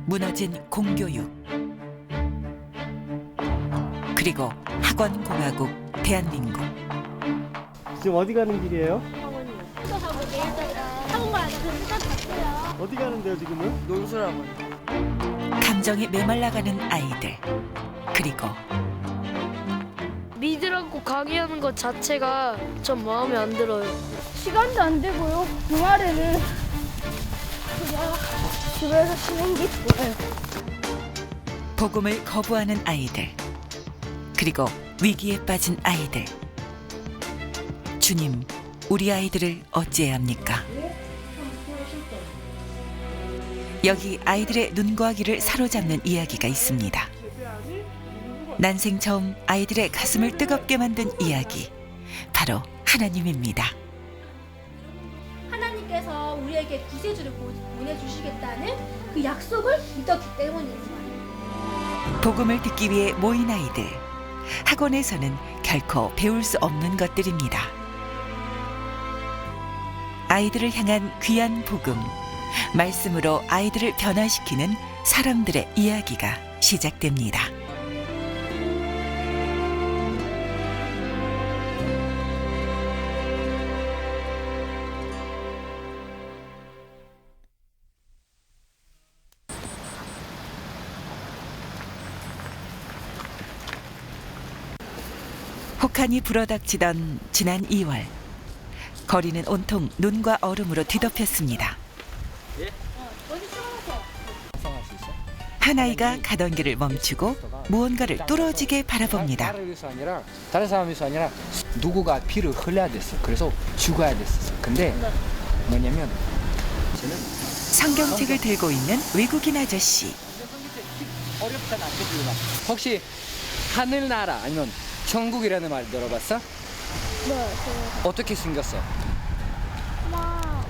무너진 공교육, 그리고 학원공화국 대한민국. 지금 어디 가는 길이에요? 학원이요. 수업하고 내일다가 학원 가야 돼. 그럼 일단 갔어요. 어디 가는데요 지금은? 논술학원. 감정에 메말라가는 아이들, 그리고 믿으라고 강의하는 것 자체가 좀 마음에 안 들어요. 시간도 안 되고요. 주말에는 그냥 집에서 쉬는 게 좋아요. 복음을 거부하는 아이들, 그리고 위기에 빠진 아이들. 주님, 우리 아이들을 어찌해야 합니까? 여기 아이들의 눈과 귀를 사로잡는 이야기가 있습니다. 난생 처음 아이들의 가슴을 뜨겁게 만든 이야기, 바로 하나님입니다. 하나님께서 우리에게 구세주를 보내주시겠다는 그 약속을 믿었기 때문이지만 복음을 듣기 위해 모인 아이들. 학원에서는 결코 배울 수 없는 것들입니다. 아이들을 향한 귀한 복음, 말씀으로 아이들을 변화시키는 사람들의 이야기가 시작됩니다. 혹한이 불어닥치던 지난 2월, 거리는 온통 눈과 얼음으로 뒤덮였습니다. 한 아이가 가던 길을 멈추고 무언가를 뚫어지게 바라봅니다. 다른 사람이 아니라 누구가 피를 흘려야 됐어. 그래서 죽어야 됐어. 근데 뭐냐면 성경책을 들고 있는 외국인 아저씨. 어렵잖아. 혹시 하늘나라 아니면 천국이라는 말 들어봤어? 네, 어떻게 생겼어? 막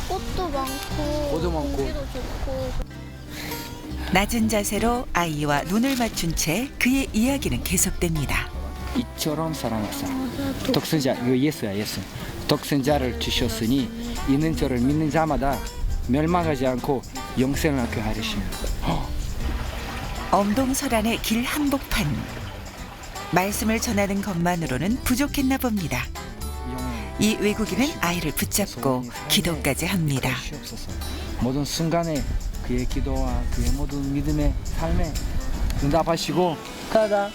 꽃도 많고, 꽃도 많고. 공기도 좋고. 낮은 자세로 아이와 눈을 맞춘 채 그의 이야기는 계속됩니다. 이처럼 사랑했어. 독생자, 이거 예수야, 예수. 독생자를 주셨으니 있는 저를 믿는 자마다 멸망하지 않고 영생을 얻게 하리십니다. 엄동설안의 길 한복판. 말씀을 전하는 것만으로는 부족했나 봅니다. 이 외국인은 아이를 붙잡고 기도까지 합니다. 모든 순간에 그의 기도와 그의 모든 믿음의 삶에 응답하시고 가다.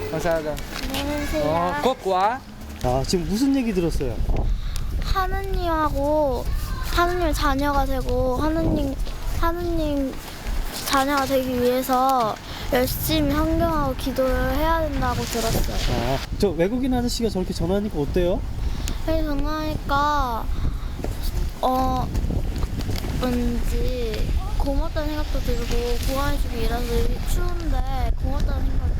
감사하다. 안녕하세요. 꼭 와. 아 지금 무슨 얘기 들었어요? 하느님하고 하느님 자녀가 되고 하느님 자녀가 되기 위해서 열심히 헌금하고 기도를 해야 된다고 들었어요. 저 외국인 아저씨가 저렇게 전화하니까 어때요? 그래서 전화하니까 왠지 고맙다는 생각도 들고 고아원식이 일하서 이렇게 추운데 고맙다는 생각이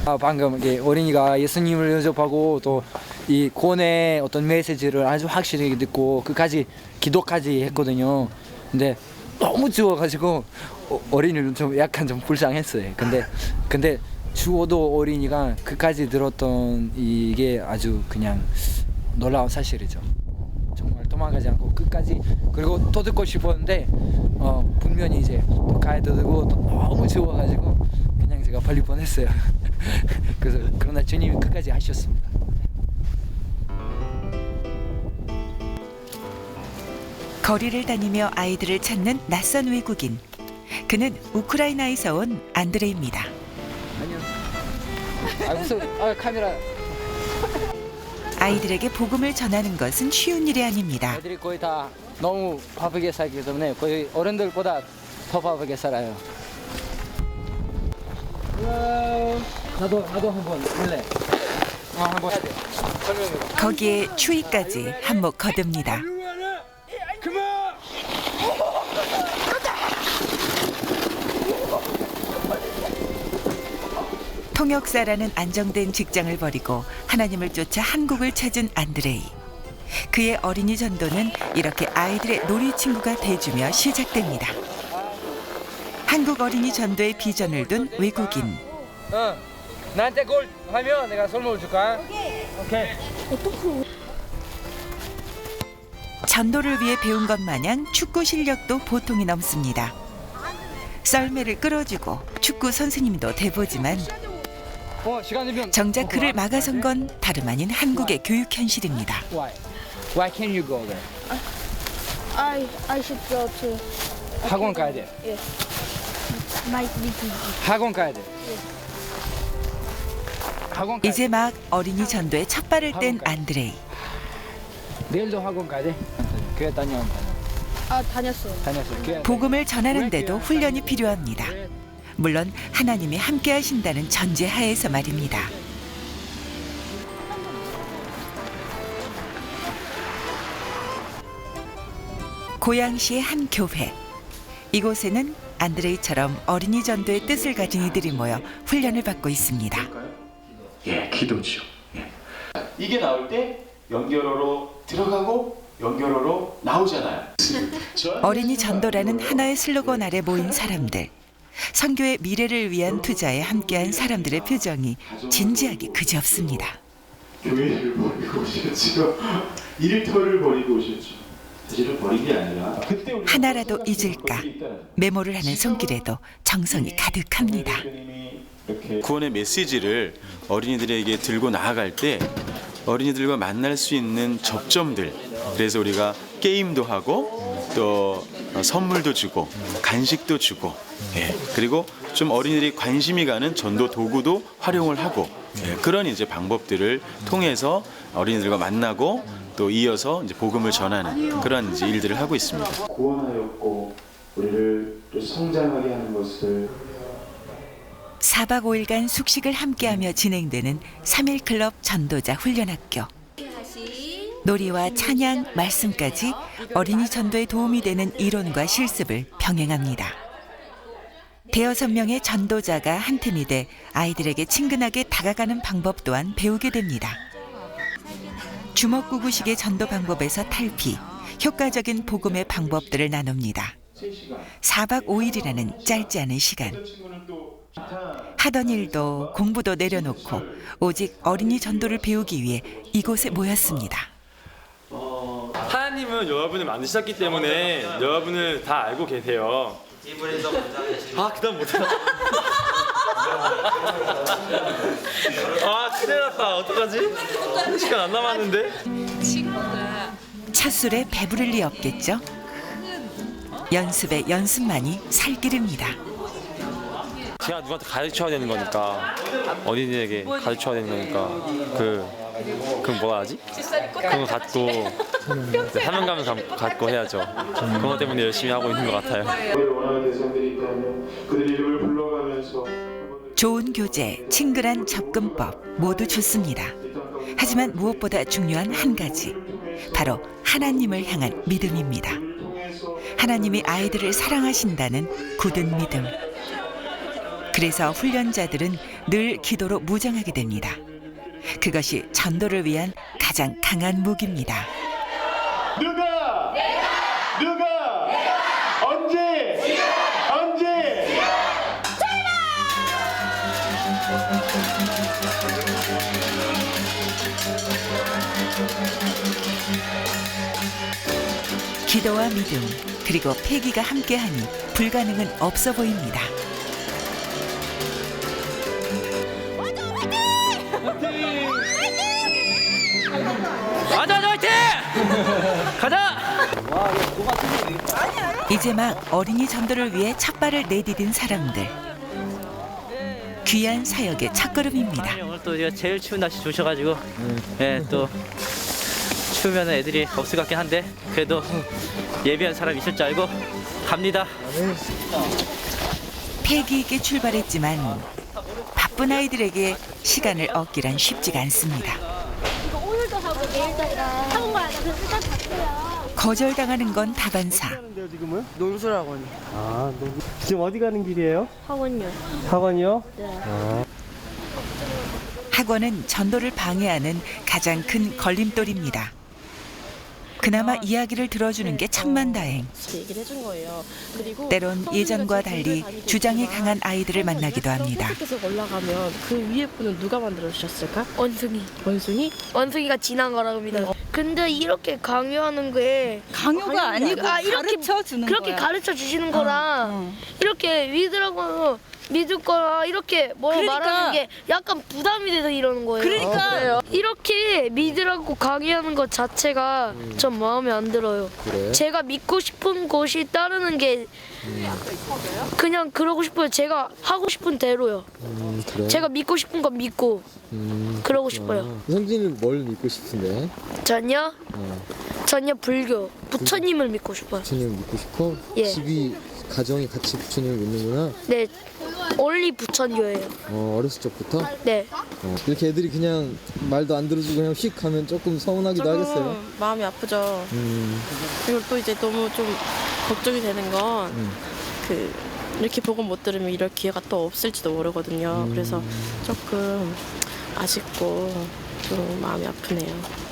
들어요. 방금 이게 어린이가 예수님을 영접하고 또 이 구원의 어떤 메시지를 아주 확실하게 듣고 그까지 기도까지 했거든요. 근데 너무 추워가지고 어린이는 좀 약간 좀 불쌍했어요. 근데 죽어도 어린이가 그까지 들었던 이게 아주 그냥 놀라운 사실이죠. 정말 도망가지 않고 끝까지. 그리고 또 듣고 싶었는데 분명히 이제 또 가야 되고 또 너무 추워가지고 그냥 제가 빨리 보냈어요. 그래서 그러나 주님이 끝까지 하셨습니다. 거리를 다니며 아이들을 찾는 낯선 외국인. 그는 우크라이나에서 온 안드레입니다. 안녕. 무슨 카메라. 아이들에게 복음을 전하는 것은 쉬운 일이 아닙니다. 애들이 거의 다 너무 바쁘게 살기 때문에 거의 어른들보다 더 바쁘게 살아요. 나도 한번 할래. 한번 해야 돼. 거기에 추위까지 한몫 거둡니다. 통역사라는 안정된 직장을 버리고 하나님을 쫓아 한국을 찾은 안드레이. 그의 어린이 전도는 이렇게 아이들의 놀이 친구가 돼주며 시작됩니다. 한국 어린이 전도의 비전을 둔 외국인. 나한테 골 하면 내가 선물 줄까? 오케이. 전도를 위해 배운 것 마냥 축구 실력도 보통이 넘습니다. 썰매를 끌어주고 축구 선생님도 돼보지만 시간이면 정작 그를 막아선 건 다름 아닌 한국의 교육 현실입니다. Why can't you go there? I should go to 학원 가야 돼. might be busy. 학원 가야 돼. 학원 가야 돼. 이제 막 어린이 전도에 첫 발을 뗀 안드레이. 내일도 학원 가야 돼. 교회 다녀. 다녔어요. 교회. 복음을 전하는데도 훈련이 필요합니다. 물론 하나님이 함께 하신다는 전제 하에서 말입니다. 고양시의 한 교회. 이곳에는 안드레이처럼 어린이 전도의 뜻을 가진 이들이 모여 훈련을 받고 있습니다. 예, 기도죠. 예. 이게 나올 때 연결어로 들어가고 연결어로 나오잖아요. 어린이 전도라는 하나의 슬로건 아래 모인 사람들. 선교의 미래를 위한 투자에 함께한 사람들의 표정이 진지하기 그지없습니다. 교회를 버리고 오셨죠. 일터를 버리고 오셨죠. 사실은 버린 게 아니라 그때 우리가 하나라도 잊을까 메모를 하는 손길에도 정성이 가득합니다. 구원의 메시지를 어린이들에게 들고 나아갈 때 어린이들과 만날 수 있는 접점들, 그래서 우리가 게임도 하고 또 선물도 주고 간식도 주고, 예, 그리고 좀 어린이들이 관심이 가는 전도 도구도 활용을 하고, 예, 그런 이제 방법들을 통해서 어린이들과 만나고 또 이어서 이제 복음을 전하는 그런 이제 일들을 하고 있습니다. 구원하였고 우리를 또 성장하게 하는 것을 4박 5일간 숙식을 함께하며 진행되는 3.1클럽 전도자 훈련학교. 놀이와 찬양, 말씀까지 어린이 전도에 도움이 되는 이론과 실습을 병행합니다. 대여섯 명의 전도자가 한 팀이 돼 아이들에게 친근하게 다가가는 방법 또한 배우게 됩니다. 주먹구구식의 전도 방법에서 탈피, 효과적인 복음의 방법들을 나눕니다. 4박 5일이라는 짧지 않은 시간. 하던 일도 공부도 내려놓고 오직 어린이 전도를 배우기 위해 이곳에 모였습니다. 하나님은 여러분을 만드셨기 때문에 여러분을 다 알고 계세요. 그다음 못해. 큰일 났다. 어떡하지? 시간 안 남았는데. 찻술에 배부를 리 없겠죠? 연습에 연습만이 살길입니다. 제가 누구한테 가르쳐야 되는 거니까, 어린이에게 가르쳐야 되는 거니까 그 뭐라 하지? 그거 갖고 사명감을 갖고 해야죠. 그것 때문에 열심히 하고 있는 것 같아요. 원하는 대상들이 있다면 그들 이름을 불러가면서 좋은 교재, 친근한 접근법 모두 좋습니다. 하지만 무엇보다 중요한 한 가지, 바로 하나님을 향한 믿음입니다. 하나님이 아이들을 사랑하신다는 굳은 믿음. 그래서 훈련자들은 늘 기도로 무장하게 됩니다. 그것이 전도를 위한 가장 강한 무기입니다. 누가? 누가? 언제? 기도와 믿음, 그리고 패기가 함께하니 불가능은 없어 보입니다. 이제 막 어린이 전도를 위해 첫 발을 내디딘 사람들. 귀한 사역의 첫걸음입니다. 오늘 또 제일 추운 날씨 주셔가지고 또 추우면 애들이 없을 것 같긴 한데 그래도 예비한 사람이 있을 줄 알고 갑니다. 패기 있게 출발했지만 바쁜 아이들에게 시간을 얻기란 쉽지가 않습니다. 이거 오늘도 하고 내일도 학원 가야 돼. 그래서 일단 갔어요. 거절당하는 건 다반사. 하는데요 지금은? 논술학원. 지금 어디 가는 길이에요? 학원요. 학원이요? 네. 학원은 전도를 방해하는 가장 큰 걸림돌입니다. 그나마 이야기를 들어주는 게 천만다행. 얘기를 해준 거예요. 그리고 때론 예전과 달리 주장이 강한 아이들을 만나기도 합니다. 계속 올라가면 그 위에 분은 누가 만들어 주셨을까? 원숭이. 원숭이? 원숭이가 지난 거라고 믿어요. 근데 이렇게 강요하는 게 강요가 아니고 가르쳐 주는 그렇게 거야. 가르쳐 주시는 거랑 이렇게 믿을 거라 이렇게 뭐 그러니까. 말하는 게 약간 부담이 돼서 이러는 거예요. 그러니까. 이렇게 믿으라고 강요하는 것 자체가 전 마음에 안 들어요. 그래? 제가 믿고 싶은 것이 따르는 게 그냥 그러고 싶어요. 제가 하고 싶은 대로요. 그래? 제가 믿고 싶은 건 믿고 그러고 싶어요. 성진이는 뭘 믿고 싶은데? 전요? 전요 불교 부처님을 믿고 싶어요. 부처님을 믿고 싶어? 예. 집이 가정이 같이 부처님을 믿는구나. 네, 원리 부천교예요. 어렸을 적부터? 네. 이렇게 애들이 그냥 말도 안 들어주고 그냥 휙 하면 조금 서운하기도 하겠어요. 마음이 아프죠. 그리고 또 이제 너무 좀 걱정이 되는 건 이렇게 복음 못 들으면 이럴 기회가 또 없을지도 모르거든요. 그래서 조금 아쉽고 좀 마음이 아프네요.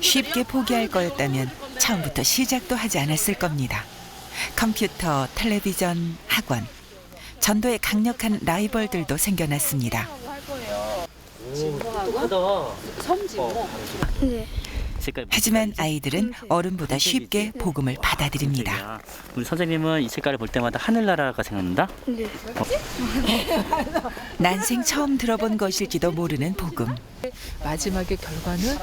쉽게 포기할 거였다면 처음부터 시작도 하지 않았을 겁니다. 컴퓨터, 텔레비전, 학원, 전도에 강력한 라이벌들도 생겨났습니다. 네. 하지만 아이들은 어른보다 쉽게 복음을 받아들입니다. 우리 선생님은 이 색깔을 볼 때마다 하늘나라가 생각난다? 네. 난생 처음 들어본 것일지도 모르는 복음. 마지막의 결과는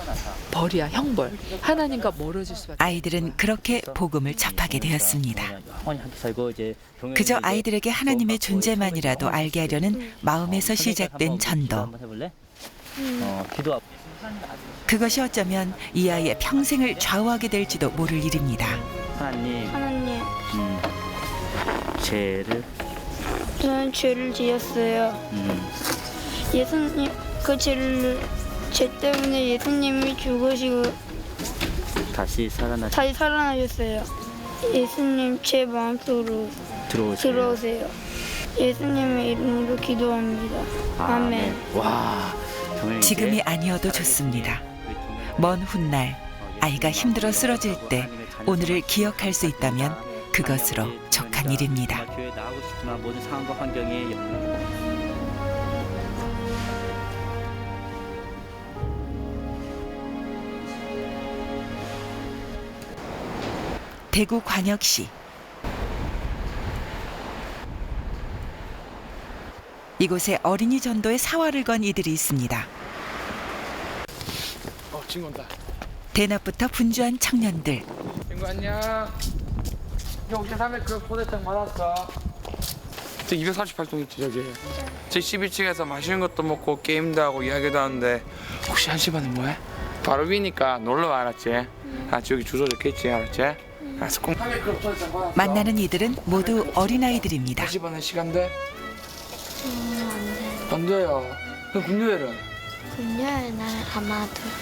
벌이야, 형벌. 하나님과 멀어질 수밖에. 아이들은 그렇게 복음을 접하게 되었습니다. 학원이 함께 살고 이제 그저 아이들에게 하나님의 존재만이라도 알게 하려는 마음에서 시작된 전도. 한번 해볼래? 기도. 그것이 어쩌면 이 아이의 평생을 좌우하게 될지도 모를 일입니다. 하나님, 죄를 저는 죄를 지었어요. 예수님, 그 죄 때문에 예수님이 죽으시고 다시 살아나셨어요. 예수님, 제 마음속으로 들어오세요. 예수님의 이름으로 기도합니다. 아멘. 와, 지금이 아니어도 좋습니다. 먼 훗날 아이가 힘들어 쓰러질 때 오늘을 기억할 수 있다면 그것으로 족한 일입니다. 교회 나오고 싶지만 모든 상황과 환경이 대구광역시 이곳에 어린이 전도의 사활을 건 이들이 있습니다. 친구 온다. 대낮부터 분주한 청년들. 친구 안녕. 혹시 300 포대장 받았어? 저 248동 있지 저기. 제 11층에서 맛있는 것도 먹고 게임도 하고 이야기도 하는데 혹시 1시 반에 뭐해? 바로 위니까 놀러 와, 알았지? 여기 주소 적혀있지, 알았지? 알았어. 300 포대장 받았어. 만나는 이들은 모두 어린아이들입니다. 1시 반에 시간 돼? 안 돼요. 그럼 금요일은? 금요일 날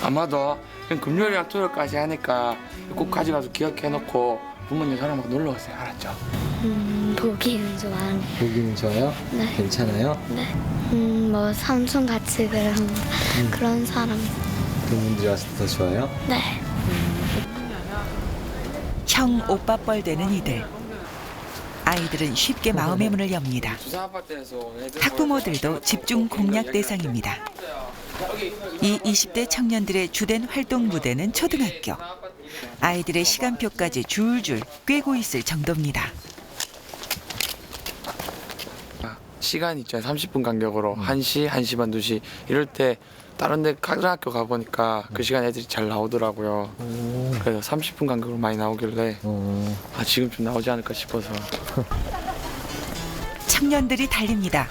아마도 그럼 금요일이랑 토요일까지 하니까 꼭 가져가서 기억해놓고 부모님 사람하고 놀러 오세요, 알았죠? 보기는 좋아하는. 보기는 좋아요? 네. 괜찮아요? 네. 뭐 삼촌 같이 그런 사람. 그런 분들이 와서 더 좋아요? 네. 형 오빠 뻘되는 이들. 아이들은 쉽게 마음의 문을 엽니다. 학부모들도 집중 공략 대상입니다. 이 20대 청년들의 주된 활동 무대는 초등학교. 아이들의 시간표까지 줄줄 꿰고 있을 정도입니다. 시간 있잖아요. 30분 간격으로 1시, 1시 반, 2시 이럴 때 다른 데 초등학교 가보니까 그 시간 애들이 잘 나오더라고요. 그래서 30분 간격으로 많이 나오길래 지금 좀 나오지 않을까 싶어서. 청년들이 달립니다.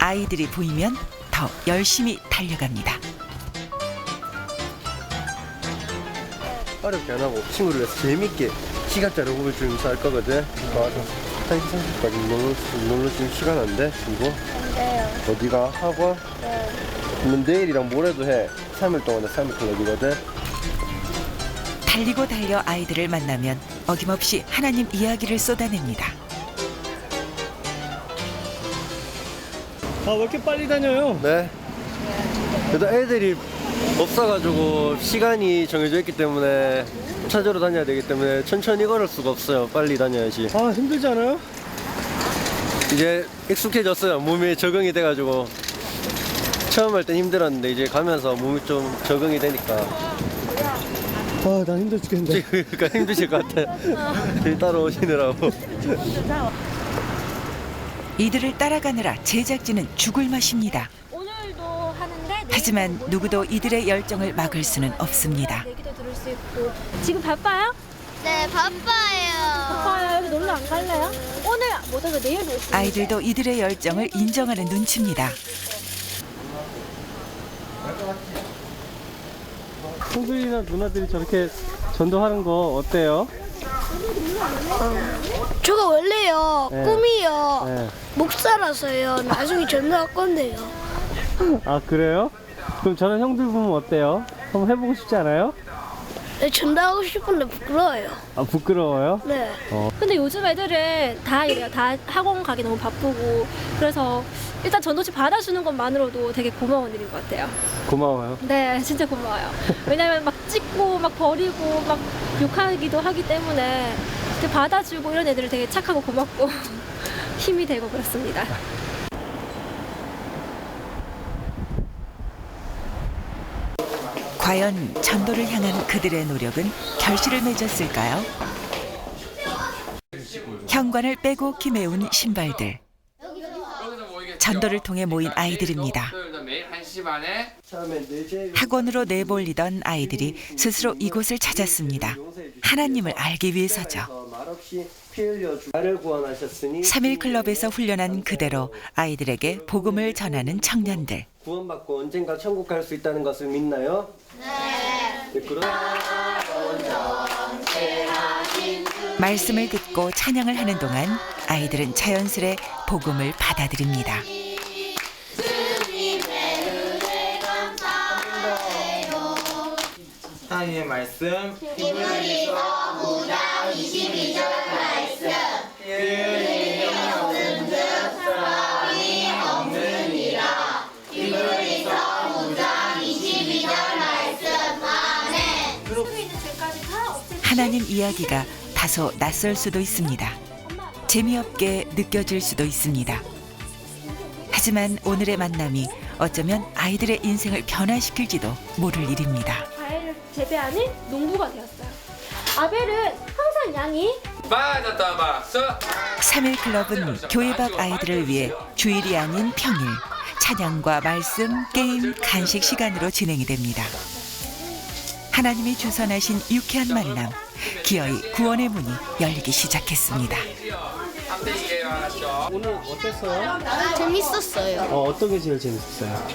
아이들이 보이면 더 열심히 달려갑니다. 어렵게 안 하고 친구를 위해서 재밌게 시간짜리 호흡을 주면서 할 거거든. 맞아. 1시 30분까지 놀러 지금 시간 안 돼? 친구? 네요. 어디가? 학원? 네. 그러면 내일이랑 모레도 해. 3일 동안에 3일 클럽이거든. 달리고 달려 아이들을 만나면 어김없이 하나님 이야기를 쏟아냅니다. 왜 이렇게 빨리 다녀요? 네. 그래도 애들이 없어가지고 시간이 정해져 있기 때문에 찾으러 다녀야 되기 때문에 천천히 걸을 수가 없어요. 빨리 다녀야지. 힘들지 않아요? 이제 익숙해졌어요. 몸이 적응이 돼가지고 처음 할 땐 힘들었는데 이제 가면서 몸이 좀 적응이 되니까 난 힘들 죽겠는데 그러니까 힘드실 것 같아요. 따라오시느라고. 이들을 따라가느라 제작진은 죽을 맛입니다. 오늘도 하는데 하지만 누구도 이들의 열정을 막을 수는 없습니다. 얘기도 들을 수 있고. 지금 바빠요? 네, 바빠요. 바빠요. 여기 놀러 안 갈래요? 오늘 못 오면 내일도 오시고. 아이들도 이들의 열정을 인정하는 눈치입니다. 형들이나 누나들이 저렇게 전도하는 거 어때요? 저가 원래요 네. 꿈이요 네. 목사라서요. 나중에 전도할 건데요. 아 그래요? 그럼 저는 형들 보면 어때요? 한번 해보고 싶지 않아요? 네, 전도하고 싶은데 부끄러워요. 아 부끄러워요? 네. 근데 요즘 애들은 다 이래요. 다 학원 가기 너무 바쁘고. 그래서 일단 전도지 받아주는 것만으로도 되게 고마운 일인 것 같아요. 고마워요. 네, 진짜 고마워요. 왜냐면 막 찍고 막 버리고 막 욕하기도 하기 때문에 이렇게 받아주고 이런 애들을 되게 착하고 고맙고 힘이 되고 그렇습니다. 과연 전도를 향한 그들의 노력은 결실을 맺었을까요? 현관을 빼곡히 메운 신발들. 전도를 통해 모인 아이들입니다. 매일 1시 반에 학원으로 내몰리던 아이들이 스스로 이곳을 찾았습니다. 하나님을 알기 위해서죠. 말없이 피 흘려 나를 구원하셨으니 3일 클럽에서 훈련한 그대로 아이들에게 복음을 전하는 청년들. 구원받고 언젠가 천국 갈 수 있다는 것을 믿나요? 네. 그럼 말씀을 듣고 찬양을 하는 동안 아이들은 자연스레 복음을 받아들입니다. 하나님의 말씀 히브리서 5장 22절 말씀 그 없은즉 사람이 없느니라. 히브리서 5장 22절 말씀. 아멘. 하나님 이야기가 다소 낯설 수도 있습니다. 재미없게 느껴질 수도 있습니다. 하지만 오늘의 만남이 어쩌면 아이들의 인생을 변화시킬지도 모를 일입니다. 과일을 재배하는 농부가 되었어요. 아벨은 항상 양이 맞았다 맞았어. 3일 클럽은 교회 밖 아이들을 위해 주일이 아닌 평일 찬양과 말씀, 게임, 간식 시간으로 진행이 됩니다. 하나님이 주선하신 유쾌한 만남, 기어이 구원의 문이 열리기 시작했습니다. 오늘 어땠어요? 재밌었어요. 어떤 게 제일 재밌었어요?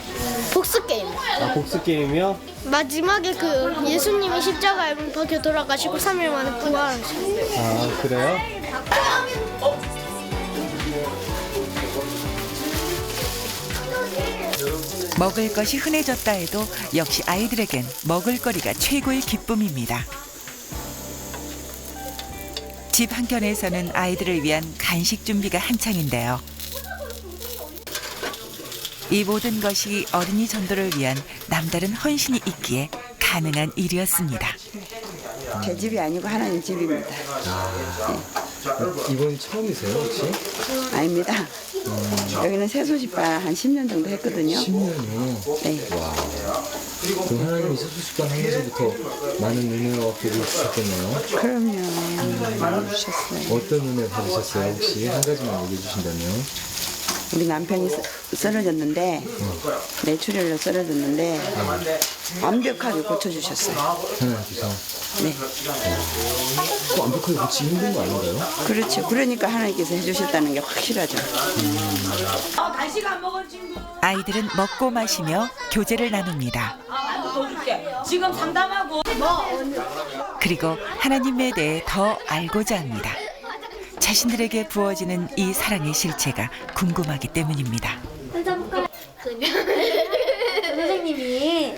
복수 게임. 아 복수 게임이요? 마지막에 그 예수님이 십자가에 못 박혀 돌아가시고 3일 만에 부활하셨어요. 아 그래요? 먹을 것이 흔해졌다 해도 역시 아이들에겐 먹을거리가 최고의 기쁨입니다. 집 한켠에서는 아이들을 위한 간식 준비가 한창인데요. 이 모든 것이 어린이 전도를 위한 남다른 헌신이 있기에 가능한 일이었습니다. 제 집이 아니고 하나님 집입니다. 이번 처음이세요 혹시? 아닙니다. 여기는 새소식반 한 10년 정도 했거든요. 10년이요? 네. 와. 그럼 하나님이 새소식반 하면서부터 많은 은혜와 복을 주셨겠네요. 그럼요. 많이 주셨어요. 어떤 은혜 받으셨어요? 혹시 한 가지만 얘기해 주신다면? 우리 남편이 쓰러졌는데 뇌출혈로 쓰러졌는데 완벽하게 고쳐주셨어요. 하나님께서? 네. 그 완벽하게 고치기 힘든 거 아닌가요? 그렇죠. 그러니까 하나님께서 해주셨다는 게 확실하죠. 간식 안 먹은 친구. 아이들은 먹고 마시며 교제를 나눕니다. 더 줄게. 지금 상담하고. 그리고 하나님에 대해 더 알고자 합니다. 자신들에게 부어지는 이 사랑의 실체가 궁금하기 때문입니다. 선생님이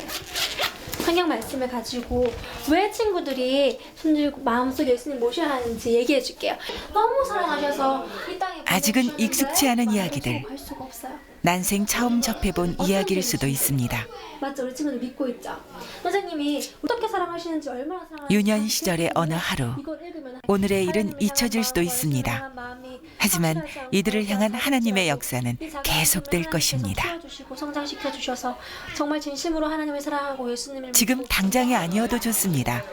성경 말씀을 가지고 왜 친구들이 손들고 마음속에 예수님 모셔야 하는지 얘기해 줄게요. 너무 사랑하셔서 이 땅에 아직은 익숙치 않은 이야기들. 할 수가 없어요. 난생 처음 접해본 이야기일 수도 있습니다. 맞죠? 우리 친구들 믿고 있죠. 선생님이 어떻게 사랑하시는지 얼마나 사랑하시는지 유년 시절의 어느 하루, 오늘의 일은 잊혀질 수도 있습니다. 하지만 이들을 향한 하나님의 역사는 계속될 것입니다. 키워주시고 성장시켜 주셔서 정말 진심으로 하나님을 사랑하고 예수님을 지금 당장이 아니어도 좋습니다.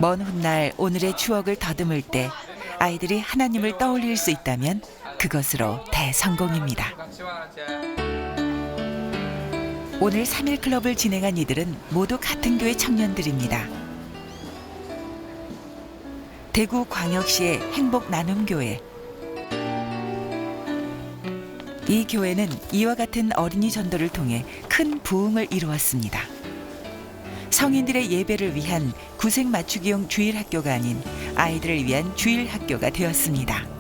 먼 훗날 오늘의 추억을 더듬을 때 아이들이 하나님을 떠올릴 수 있다면 그것으로 대성공입니다. 오늘 3일 클럽을 진행한 이들은 모두 같은 교회 청년들입니다. 대구 광역시의 행복나눔교회. 이 교회는 이와 같은 어린이 전도를 통해 큰 부흥을 이루었습니다. 성인들의 예배를 위한 구색 맞추기용 주일학교가 아닌 아이들을 위한 주일학교가 되었습니다.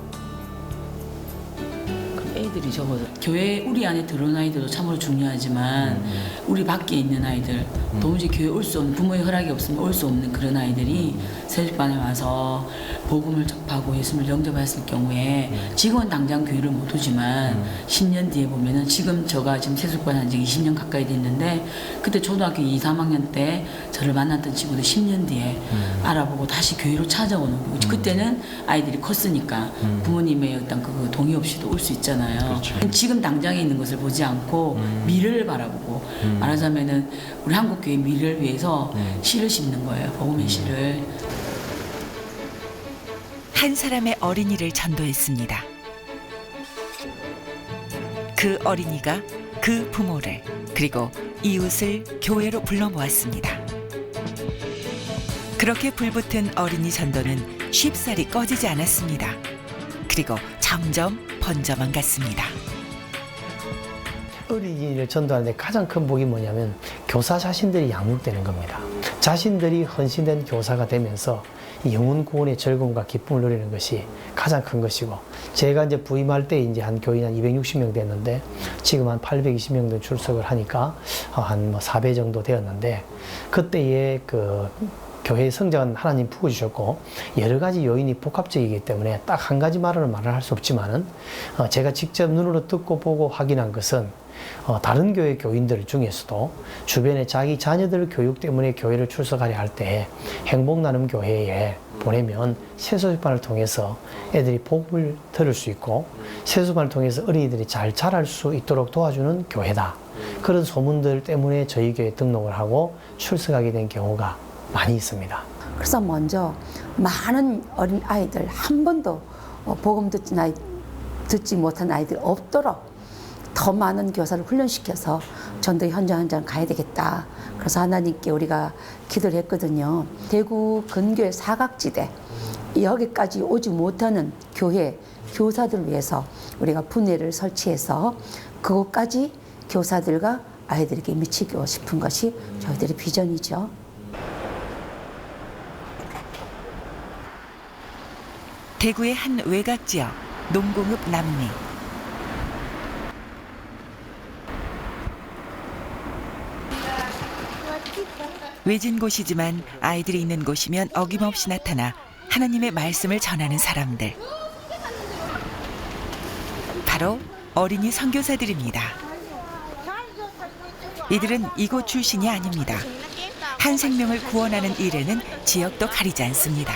애들이 적어서 교회 우리 안에 들어온 아이들도 참으로 중요하지만 우리 밖에 있는 아이들 도무지 교회 올 수 없는 부모의 허락이 없으면 올 수 없는 그런 아이들이 세수반에 와서 복음을 접하고 예수님을 영접했을 경우에 지금은 당장 교회를 못 오지만 10년 뒤에 보면은 지금 제가 지금 세수반 한 지 20년 가까이 됐는데 그때 초등학교 2, 3학년 때 저를 만났던 친구들 10년 뒤에 알아보고 다시 교회로 찾아오는 거고 그때는 아이들이 컸으니까 부모님의 어떤 그 동의 없이도 올 수 있잖아요. 그렇죠. 지금 당장에 있는 것을 보지 않고 미래를 바라보고 말하자면은 우리 한국교회 미래를 위해서 씨를 심는 거예요. 복음의 씨를. 한 사람의 어린이를 전도했습니다. 그 어린이가 그 부모를 그리고 이웃을 교회로 불러 모았습니다. 그렇게 불붙은 어린이 전도는 쉽사리 꺼지지 않았습니다. 그리고 점점 번져만 갔습니다. 어린이를 전도하는데 가장 큰 복이 뭐냐면 교사 자신들이 양육되는 겁니다. 자신들이 헌신된 교사가 되면서 영혼 구원의 즐거움과 기쁨을 누리는 것이 가장 큰 것이고 제가 이제 부임할 때 이제 한 교인 한 260명 됐는데 지금 한 820명 정도 출석을 하니까 한 4배 정도 되었는데 그때의 그 교회의 성장은 하나님 부어주셨고 여러 가지 요인이 복합적이기 때문에 딱 한 가지 말을 할 수 없지만은 제가 직접 눈으로 듣고 보고 확인한 것은 다른 교회 교인들 중에서도 주변에 자기 자녀들 교육 때문에 교회를 출석하려 할 때 행복나눔 교회에 보내면 세수반을 통해서 애들이 복을 들을 수 있고 세수반을 통해서 어린이들이 잘 자랄 수 있도록 도와주는 교회다. 그런 소문들 때문에 저희 교회에 등록을 하고 출석하게 된 경우가 많이 있습니다. 그래서 먼저 많은 어린 아이들 한 번도 복음 듣지 못한 아이들 없도록 더 많은 교사를 훈련시켜서 전도 현장 가야 되겠다. 그래서 하나님께 우리가 기도를 했거든요. 대구 근교의 사각지대 여기까지 오지 못하는 교회 교사들을 위해서 우리가 분회를 설치해서 그곳까지 교사들과 아이들에게 미치고 싶은 것이 저희들의 비전이죠. 대구의 한 외곽 지역 농공읍 남리. 외진 곳이지만 아이들이 있는 곳이면 어김없이 나타나 하나님의 말씀을 전하는 사람들. 바로 어린이 선교사들입니다. 이들은 이곳 출신이 아닙니다. 한 생명을 구원하는 일에는 지역도 가리지 않습니다.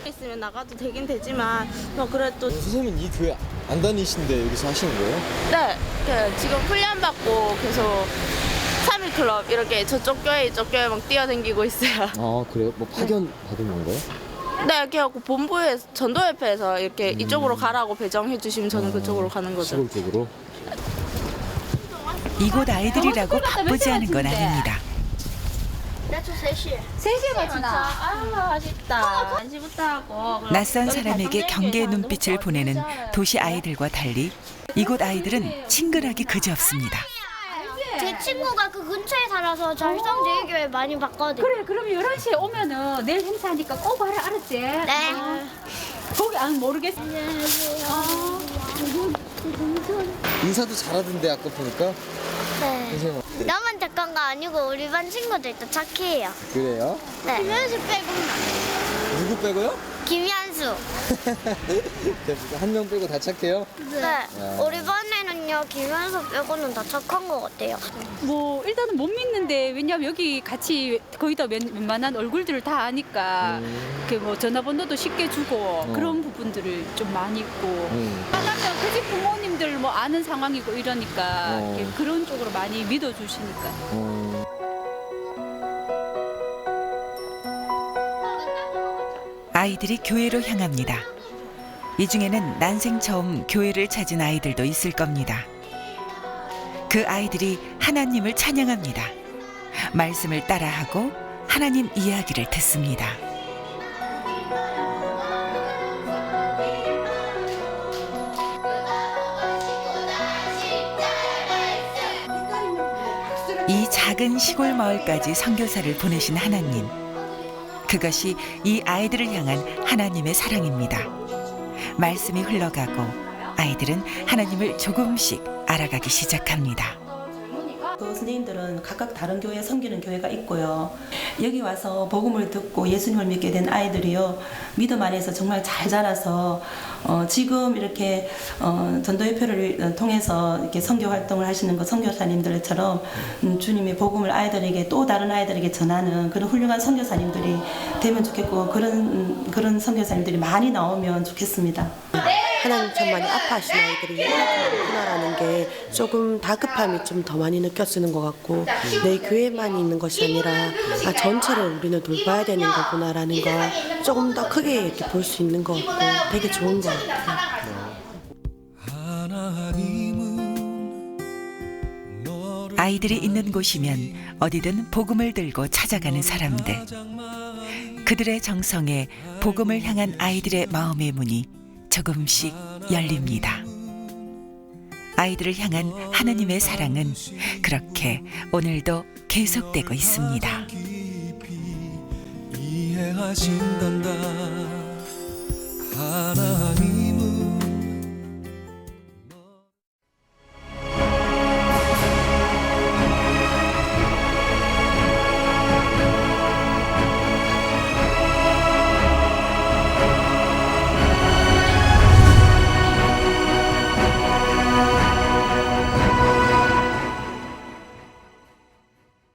있으면 나가도 되긴 되지만 그래도 선생님은 이 교회 안 다니신데 여기서 하시는 거예요? 네, 지금 훈련 받고 계속 3일 클럽 이렇게 저쪽 교회 이쪽 교회 막 뛰어다니고 있어요. 아 그래요? 뭐 파견 받은 건가요? 네, 이렇게 하고 본부에 전도협회에서 이렇게 이쪽으로 가라고 배정해 주시면 저는 그쪽으로 가는 거죠. 시골 쪽으로? 이곳 아이들이라고 바쁘지 않은 건 아닙니다. 저 3시에. 3시에 마치나? 아유, 아쉽다. 1시부터 하고. 낯선 사람에게 경계의 눈빛을 보내는 도시 아이들과 달리 이곳 아이들은 친근하기 그지없습니다. 제 친구가 그 근처에 살아서 절성제일교회 많이 봤거든요. 그래, 그럼 11시에 오면은 내일 행사하니까 꼭 와라, 알았지? 네. 거기 안 모르겠어. 인사도 잘하던데 아까 보니까? 네. 선생님. 나만 착한 거 아니고 우리 반 친구들도 착해요. 그래요? 네. 김현수 빼고는. 누구 빼고요? 김현수. 김현수. 한 명 빼고 다 착해요? 네. 우리 반에는요 김현수 빼고는 다 착한 것 같아요. 뭐 일단은 못 믿는데 왜냐면 여기 같이 거의 다 웬만한 얼굴들을 다 아니까 그 뭐 전화번호도 쉽게 주고 그런 부분들을 좀 많이 있고 하나면 그 집 부모님들 뭐 아는 상황이고 이러니까 이렇게 그런 쪽으로 많이 믿어주시니까. 아이들이 교회로 향합니다. 이 중에는 난생 처음 교회를 찾은 아이들도 있을 겁니다. 그 아이들이 하나님을 찬양합니다. 말씀을 따라하고 하나님 이야기를 듣습니다. 이 작은 시골 마을까지 선교사를 보내신 하나님. 그것이 이 아이들을 향한 하나님의 사랑입니다. 말씀이 흘러가고 아이들은 하나님을 조금씩 알아가기 시작합니다. 그 선생님들은 각각 다른 교회에 섬기는 교회가 있고요. 여기 와서 복음을 듣고 예수님을 믿게 된 아이들이요. 믿음 안에서 정말 잘 자라서 지금 이렇게 전도협회를 통해서 이렇게 선교 활동을 하시는 그 선교사님들처럼 주님의 복음을 아이들에게 또 다른 아이들에게 전하는 그런 훌륭한 선교사님들이 되면 좋겠고 그런 선교사님들이 많이 나오면 좋겠습니다. 하나님 참 많이 아파하시는 아이들이 이렇구나라는 게 조금 다급함이 좀 더 많이 느껴지는 것 같고 내 교회만 있는 것이 아니라 전체를 우리는 돌봐야 되는 거구나라는 걸 조금 더 크게 이렇게 볼 수 있는 것 같고 되게 좋은 것 같아요. 아이들이 있는 곳이면 어디든 복음을 들고 찾아가는 사람들. 그들의 정성에 복음을 향한 아이들의 마음의 문이 조금씩 열립니다. 아이들을 향한 하나님의 사랑은 그렇게 오늘도 계속되고 있습니다. 이해하신단다 하나님